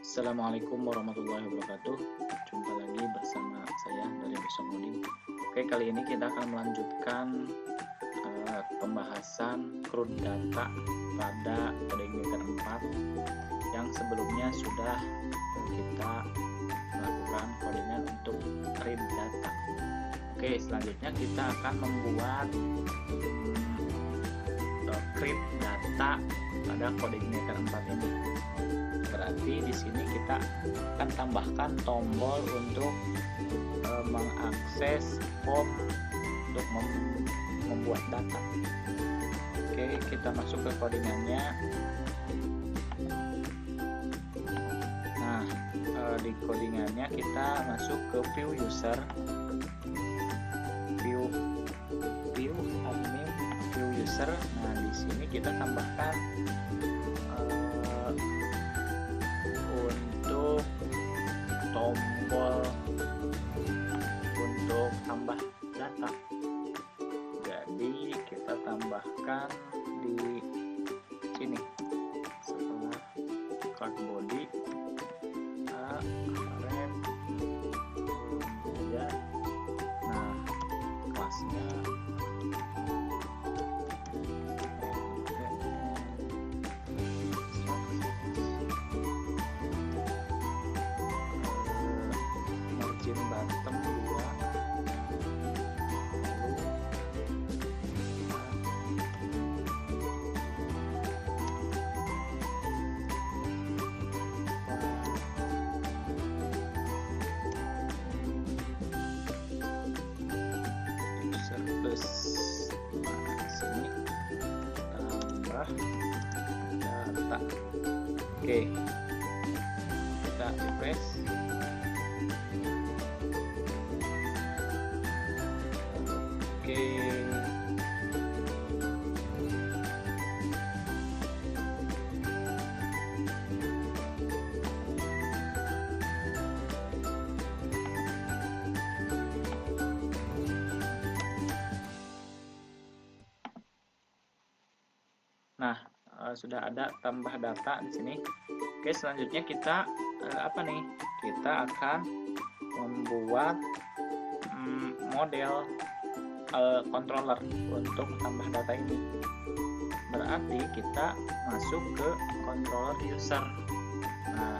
Assalamualaikum warahmatullahi wabarakatuh. Jumpa lagi bersama saya dari Besok Ngoding. Oke, kali ini kita akan melanjutkan pembahasan CRUD data pada coding meter 4 yang sebelumnya sudah kita melakukan codingan untuk read data. Oke, selanjutnya kita akan membuat read data pada coding meter 4 ini. Berarti di sini kita akan tambahkan tombol untuk mengakses form untuk membuat data. Oke, kita masuk ke codingannya. Nah, di codingannya kita masuk ke view user, view admin, view user. Nah, di sini kita tambahkan untuk tombol untuk tambah data. Jadi kita tambahkan di sini setelah card body kemarin ya. Nah, kelasnya bottom 2, user plus. Nah, sini tambah data. Oke, kita refresh. Nah, sudah ada tambah data di sini. Oke, selanjutnya kita apa nih? Kita akan membuat model controller untuk tambah data ini. Berarti kita masuk ke controller user. Nah,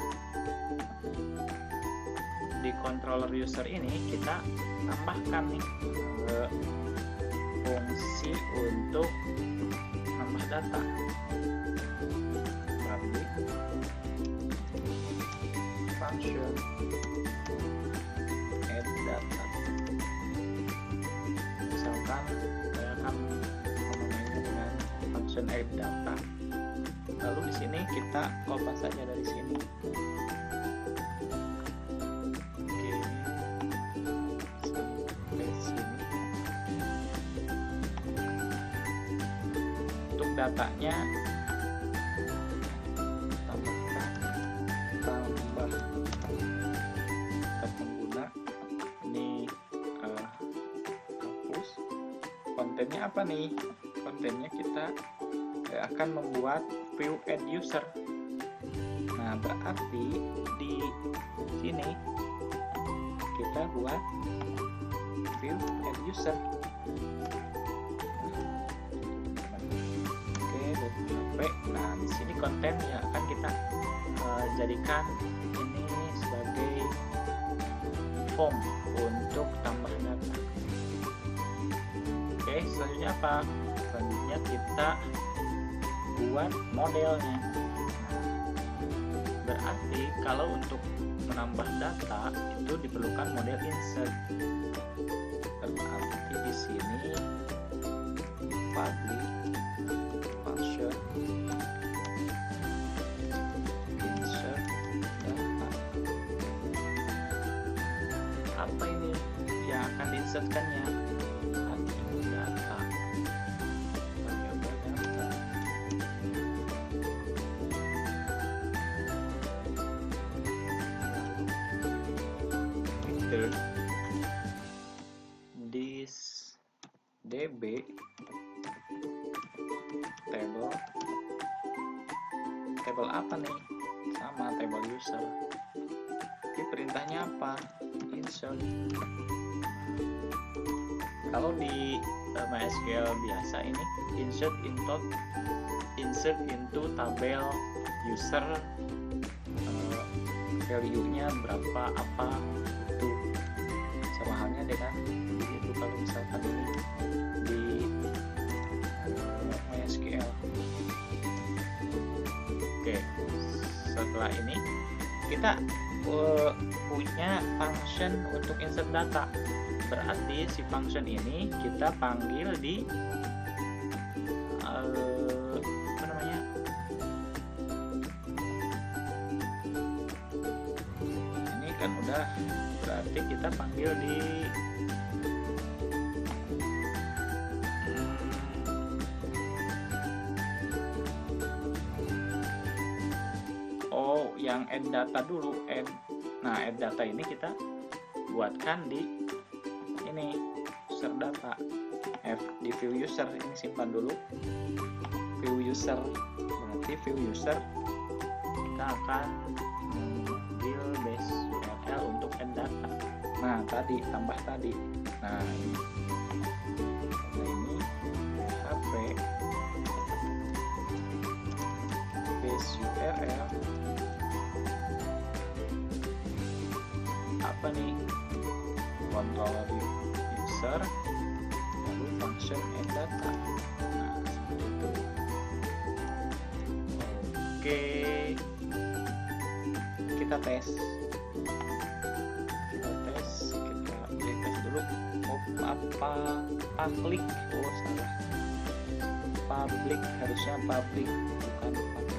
di controller user ini kita tambahkan nih fungsi untuk tambah data. Public function add data. Misalkan saya akan memainnya dengan function add data. Lalu di sini kita copy saja dari sini. Oke, sampai sini. Untuk datanya tambah pengguna ini hapus. Kontennya apa nih? Kontennya kita akan membuat view add user. Nah, berarti di sini kita buat view add user. Nah, di sini konten yang akan kita jadikan ini sebagai form untuk tambah data. Oke, selanjutnya apa? Selanjutnya kita buat modelnya. Berarti kalau untuk menambah data itu diperlukan model insert. Berarti di sini public function insert data. Apa ini yang akan diinsertkannya? Data, variabel data. Enter this db table apa nih? Sama table user. Oke, perintahnya apa? Insert. Kalau di MySQL biasa ini insert into tabel user, value-nya berapa, apa itu. Sama halnya dengan itu kalau misalkan ini di MySQL. Oke, setelah ini kita punya function untuk insert data. Berarti si function ini kita panggil di apa namanya, ini kan udah, berarti kita panggil di yang add data dulu. Nah, add data ini kita buatkan di ini user data, di view user. Ini simpan dulu view user. Berarti view user kita akan mengambil base URL untuk add data. Nah, tadi tambah tadi. Nah, ini PHP base URL apa nih, controller user, lalu function add data. Nah, seperti itu. Oke, kita tes kita tes dulu. Public, salah, public, harusnya public, bukan public.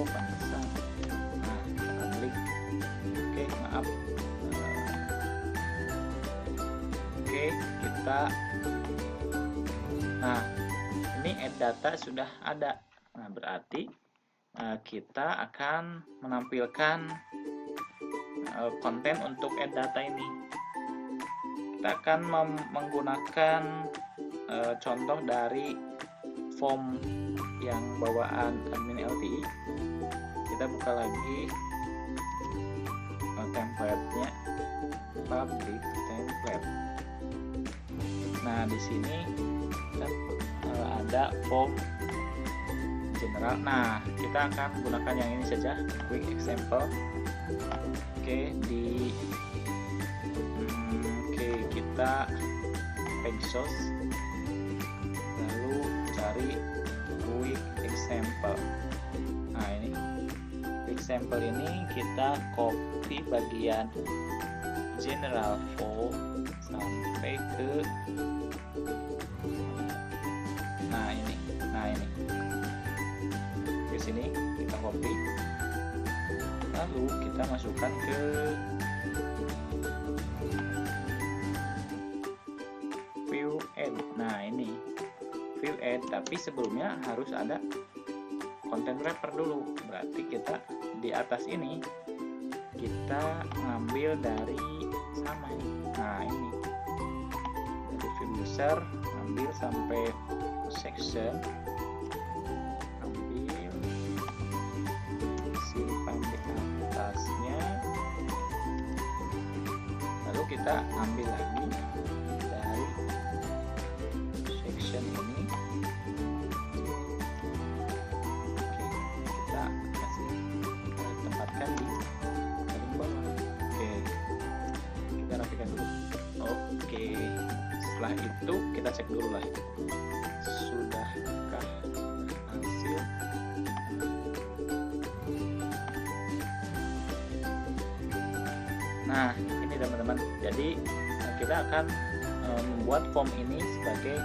Pantesan. Nah, public. Oke, maaf. Oke, kita. Nah, ini add data sudah ada. Nah, berarti kita akan menampilkan konten untuk add data ini. Kita akan menggunakan contoh dari form yang bawaan admin LTI. Kita buka lagi template-nya, public template. Nah, di sini ada form general. Nah, kita akan gunakan yang ini saja, quick example. Oke, kita Exhaust, lalu cari quick example. Nah, ini quick example ini kita copy bagian general form sampai ke ini ke sini, kita copy, lalu kita masukkan ke view add. Nah, ini view add, tapi sebelumnya harus ada content wrapper dulu. Berarti kita di atas ini kita ngambil dari sama ini. Nah, ini dari view user, ambil sampai section, ambil, simpan di atasnya, lalu kita ambil lagi dari section ini. Oke, kita kasih tempatkan di paling bawah. Oke, kita rapikan dulu. Oke, setelah itu kita cek dulu lah, sudahkah berhasil. Nah, ini teman-teman, jadi kita akan membuat form ini sebagai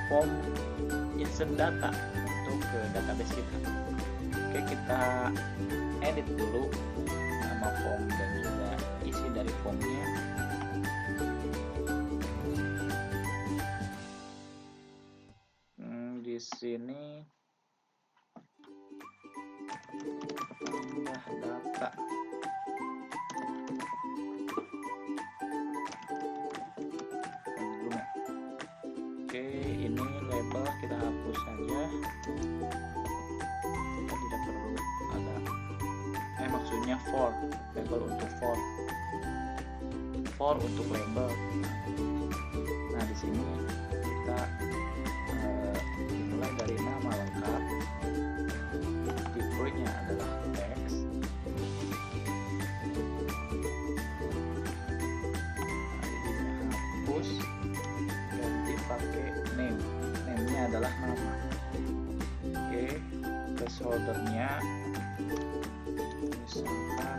form insert data untuk ke database kita. Oke, kita edit dulu nama form dan juga isi dari formnya. Di sini tambah data. Oke, ini label kita hapus for, label untuk for untuk label. Nah, di sini kita dimulai dari nama lengkap, tipenya adalah text, hapus, ganti pakai name, name-nya adalah nama. Oke, placeholder-nya misalkan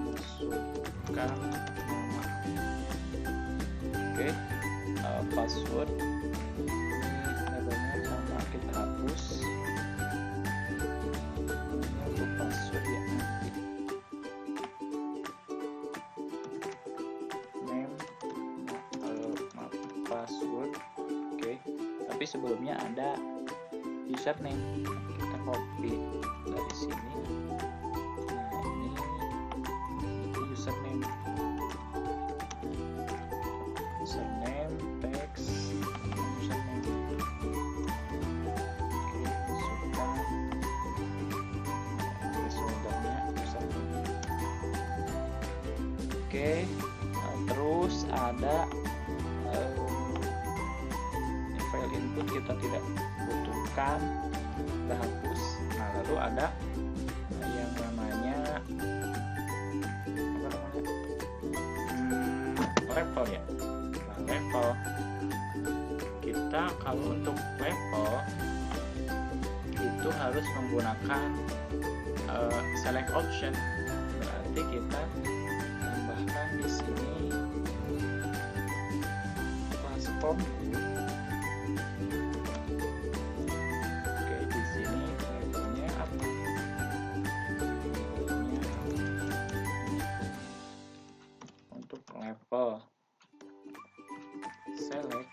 masukkan nama. Oke, password ini labelnya sama, kita hapus untuk password ya nanti. Name, password. Oke, tapi sebelumnya ada username, kita copy dari sini. Nah, ini username, text, username. Oke, masukkan placeholder-nya username. Oke, terus ada file input kita tidak butuhkan, kita hapus. Nah, lalu ada yang namanya level ya. Nah, level kita kalau untuk level itu harus menggunakan select option, berarti kita tambahkan di sini class form. Level select,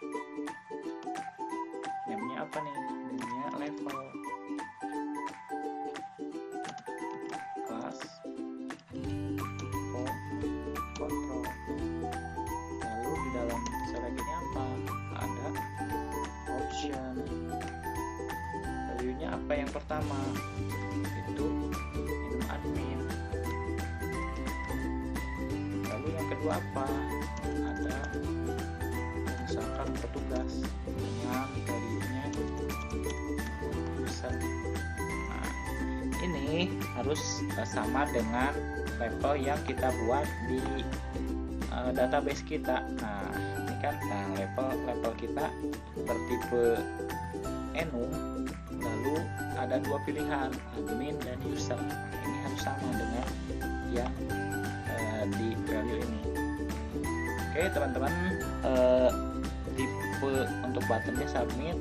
name-nya apa nih? Name-nya level, class form control. Lalu di dalam select ini apa? Ada option. Value-nya apa yang pertama? Itu minum admin. Lalu yang kedua apa? Ada misalkan petugas dengan value-nya user. Nah, ini harus sama dengan level yang kita buat di database kita. Nah, ini kan level kita bertipe enum, lalu ada dua pilihan, admin dan user. Nah, ini harus sama dengan yang di value ini. Oke teman-teman, tipe untuk buttonnya submit,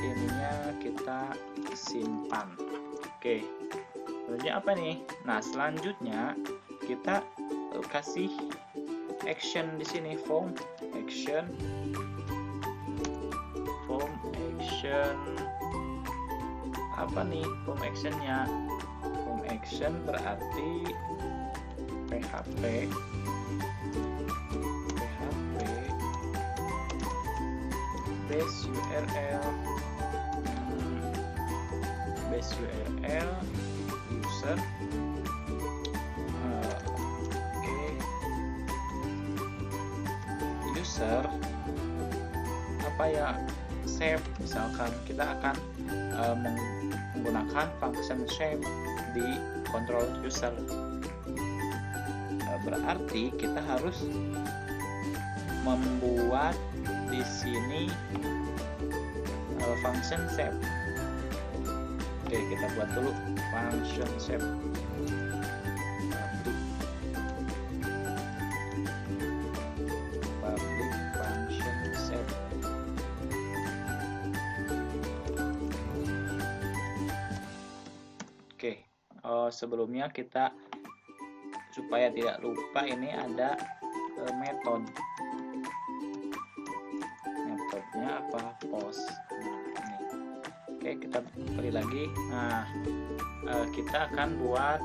ininya kita simpan. Oke, selanjutnya apa nih? Nah, selanjutnya kita kasih action di sini, form action apa nih form actionnya? Form action berarti PHP base URL user. User apa ya, save. Misalkan kita akan menggunakan function save di control user. Berarti kita harus membuat di sini function save. Oke, kita buat dulu function save. Public function save. Oke, sebelumnya kita supaya tidak lupa, ini ada metode. Metodenya apa? Post. Nah, ini. Oke, kita klik lagi. Nah, kita akan buat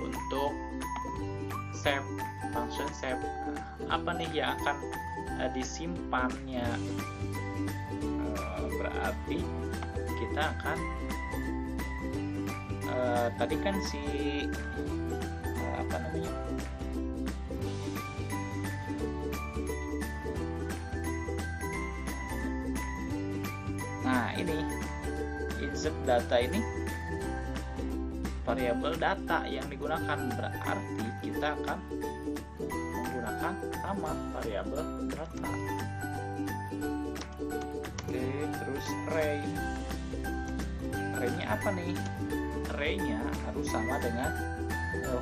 untuk save, function save. Nah, apa nih yang akan disimpannya? Berarti kita akan tadi kan si apa namanya, nah ini insert data ini variabel data yang digunakan, berarti kita akan menggunakan nama variabel data. Oke, terus array-nya apa nih? Array-nya harus sama dengan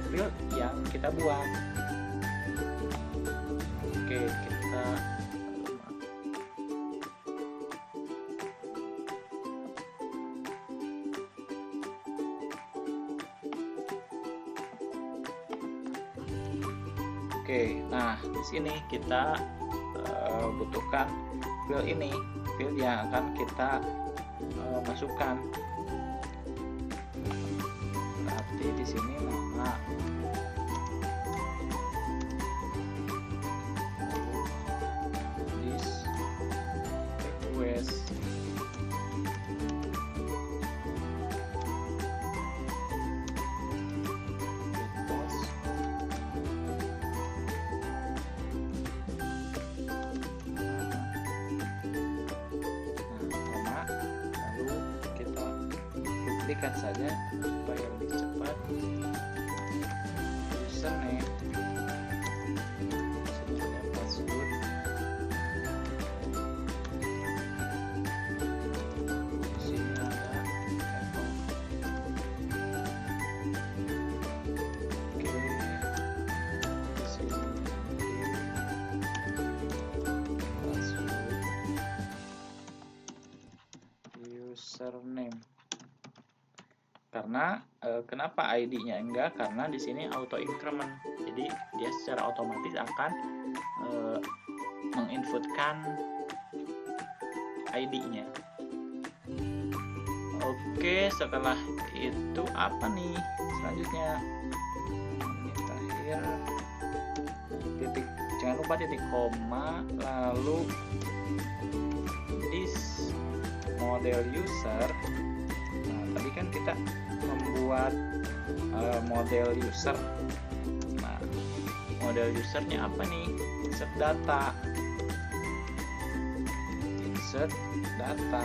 field yang kita buat. Oke, kita nah di sini kita butuhkan field ini, field yang akan kita masukkan. Berarti di sini nama, this request, duplikat saja supaya lebih cepat. Username, password, di sini ada account. Oke, di sini password, username. Karena kenapa ID-nya enggak? Karena di sini auto increment, jadi dia secara otomatis akan menginputkan ID-nya. Oke, setelah itu apa nih selanjutnya? Ini terakhir titik, jangan lupa titik koma, lalu this model user. Tadi kan kita membuat model user. Nah, model usernya apa nih? Insert data. Insert data.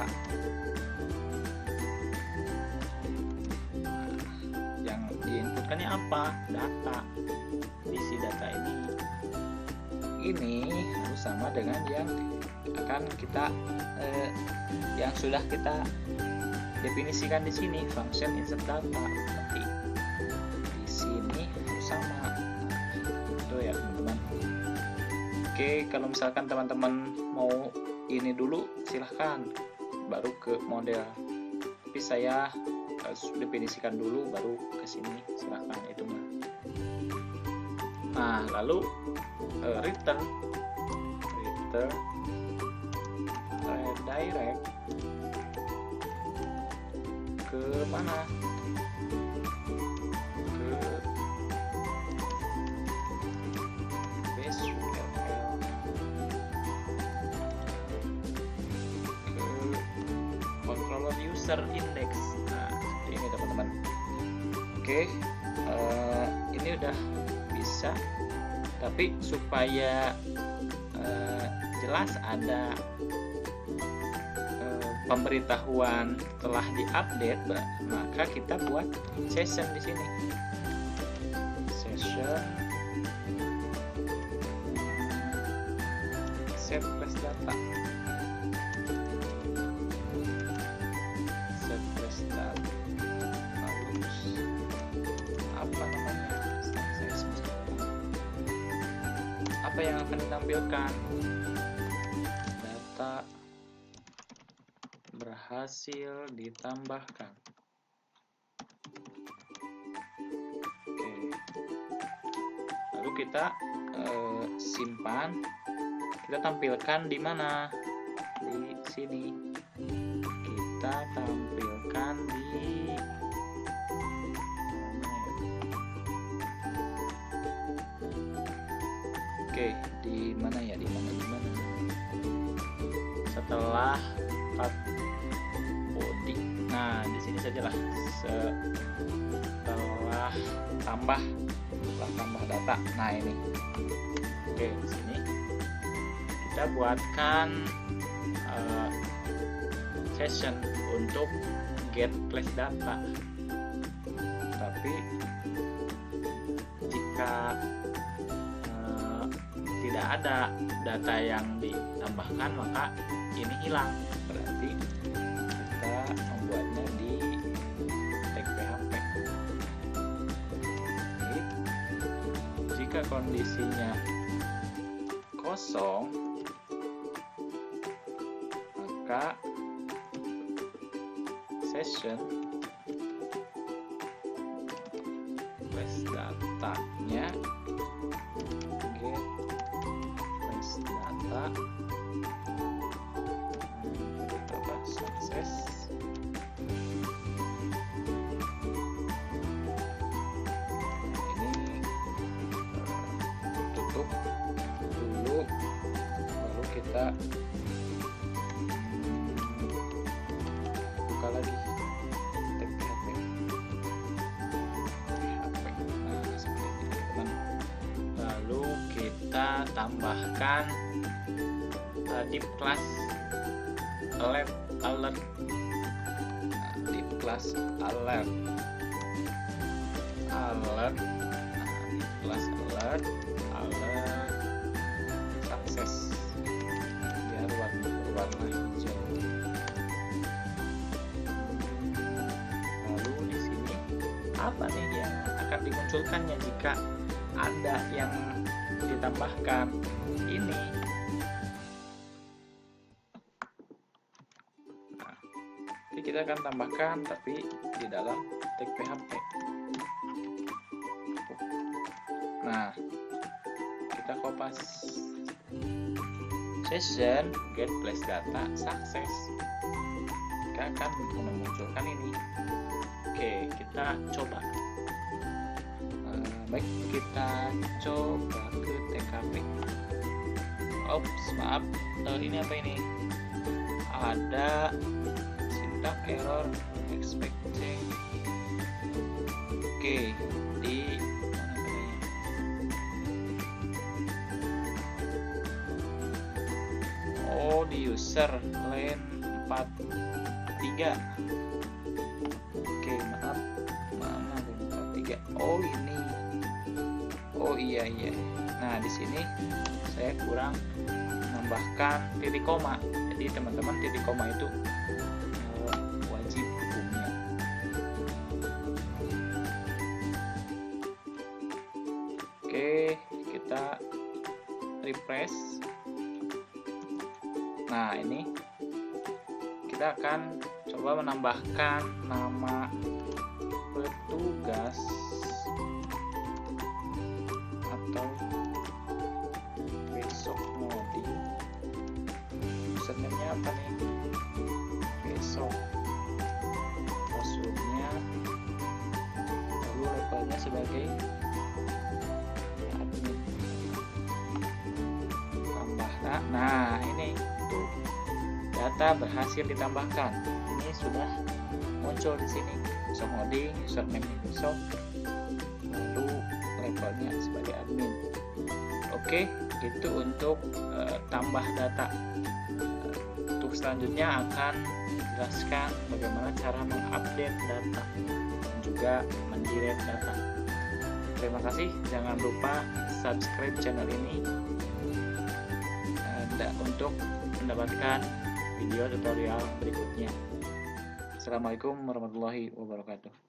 Nah, yang diinputkannya apa? Data. Isi data ini harus sama dengan yang akan kita yang sudah kita definisikan di sini, function insert data. Nanti di sini harus sama. Itu ya teman-teman. Oke, kalau misalkan teman-teman mau ini dulu silahkan, baru ke model. Tapi saya definisikan dulu baru ke sini, silahkan itu mah. Nah, lalu return redirect ke mana? Ke base URL, ke controller user index. Nah, seperti ini teman-teman. Oke, ini udah bisa, tapi supaya jelas ada pemberitahuan telah diupdate, maka kita buat session di sini. Session set plus data. Set plus data. Terus apa namanya? Apa yang akan ditampilkan? Data berhasil ditambahkan. Oke. Lalu kita simpan. Kita tampilkan di mana? Di sini. Kita tampilkan di Oke, di mana ya? Di mana? Setelah cut body. Nah, di sini sajalah setelah tambah data. Nah, ini. Oke, di sini kita buatkan session untuk get place data. Tapi jika tidak ada data yang ditambahkan, maka ini hilang. Berarti kita membuatnya di tag PHP. Jadi, jika kondisinya kosong, maka session place datanya get place data sukses. Ini tutup dulu, lalu kita buka lagi tag PHP. Nah, seperti ini teman. Lalu kita tambahkan div class alert. Nah, div class alert. Nah, div class alert sukses, biar warna hijau. Lalu di sini apa nih yang akan dimunculkannya jika ada yang ditambahkan? Ini. Nah, kita akan tambahkan tapi di dalam tag PHP. Nah, kita kopas session get place data success. Kita akan memunculkan ini. Oke, kita coba. Baik, kita coba ke TKP. Ops, maaf. Ini apa ini? Ada syntax error expecting. Oke, di mana tadi? Oh, di user line 43. Oke, maaf. Mana line 43? Oh, ini. Oh iya. Nah, di sini saya kurang menambahkan titik koma. Jadi teman-teman, titik koma itu wajib hukumnya. Oke, kita refresh. Nah, ini kita akan coba menambahkan nama petugas atau besok ngoding. Username-nya apa nih? Besok. Password-nya, lalu levelnya sebagai admin. Tambahkan. Nah, ini tuh data berhasil ditambahkan. Ini sudah muncul di sini. Besok ngoding, username-nya besok, lalu levelnya sebagai admin. Oke, itu untuk tambah data. Untuk selanjutnya akan jelaskan bagaimana cara mengupdate data dan juga mendelete data. Terima kasih, jangan lupa subscribe channel ini untuk mendapatkan video tutorial berikutnya. Assalamualaikum warahmatullahi wabarakatuh.